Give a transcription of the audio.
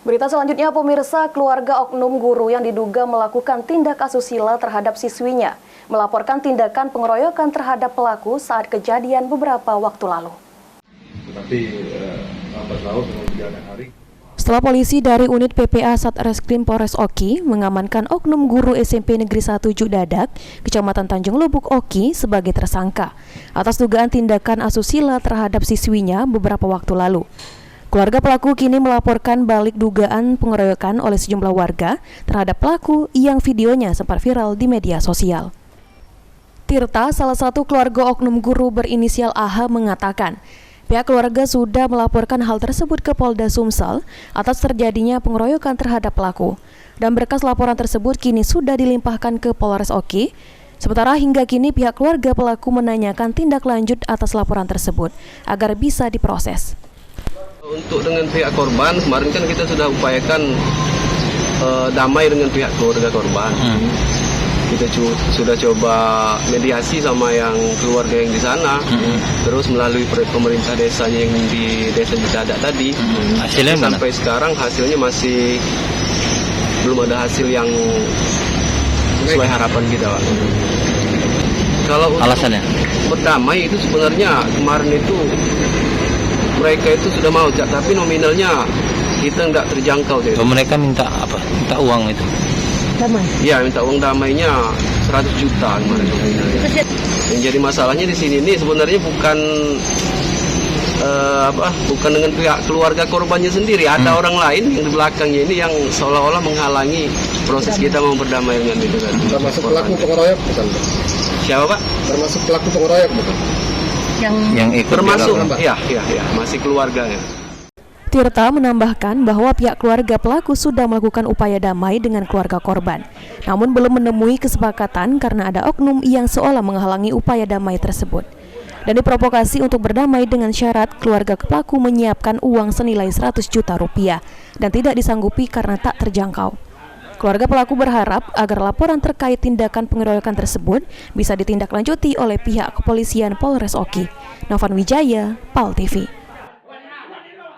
Berita selanjutnya, pemirsa, keluarga oknum guru yang diduga melakukan tindak asusila terhadap siswinya melaporkan tindakan pengeroyokan terhadap pelaku saat kejadian beberapa waktu lalu. Setelah polisi dari unit PPA Satreskrim Polres Oki mengamankan oknum guru SMP Negeri 1 Judadak, Kecamatan Tanjung Lubuk Oki sebagai tersangka atas dugaan tindakan asusila terhadap siswinya beberapa waktu lalu. Keluarga pelaku kini melaporkan balik dugaan pengeroyokan oleh sejumlah warga terhadap pelaku yang videonya sempat viral di media sosial. Tirta, salah satu keluarga oknum guru berinisial AH, mengatakan pihak keluarga sudah melaporkan hal tersebut ke Polda Sumsel atas terjadinya pengeroyokan terhadap pelaku. Dan berkas laporan tersebut kini sudah dilimpahkan ke Polres Oki. Sementara hingga kini pihak keluarga pelaku menanyakan tindak lanjut atas laporan tersebut agar bisa diproses. Untuk dengan pihak korban, kemarin kan kita sudah upayakan damai dengan pihak keluarga korban. Kita sudah coba mediasi sama yang keluarga yang di sana, terus melalui pemerintah desanya yang di desa Judadak tadi. Hasilnya sampai sekarang hasilnya masih belum ada hasil yang sesuai harapan kita, Pak. Kalau alasannya berdamai itu sebenarnya kemarin itu mereka itu sudah mau, tapi nominalnya kita nggak terjangkau. Mereka minta apa? Minta uang itu? Damai? Iya, minta uang damainya 100 juta kemarin nominalnya. Yang jadi masalahnya di sini ini sebenarnya bukan bukan dengan pihak keluarga korbannya sendiri. Ada orang lain yang di belakangnya ini yang seolah-olah menghalangi proses kita mau berdamai dengan itu kan. Termasuk pelaku pengeroyok bukan? Siapa, Pak? Termasuk pelaku pengeroyok bukan? Yang ikut termasuk, ya, masih keluarganya. Tirta menambahkan bahwa pihak keluarga pelaku sudah melakukan upaya damai dengan keluarga korban, namun belum menemui kesepakatan karena ada oknum yang seolah menghalangi upaya damai tersebut. Dan diprovokasi untuk berdamai dengan syarat keluarga pelaku menyiapkan uang senilai 100 juta rupiah dan tidak disanggupi karena tak terjangkau. Keluarga pelaku berharap agar laporan terkait tindakan pengeroyokan tersebut bisa ditindaklanjuti oleh pihak kepolisian Polres Oki. Novan Wijaya, PAL TV.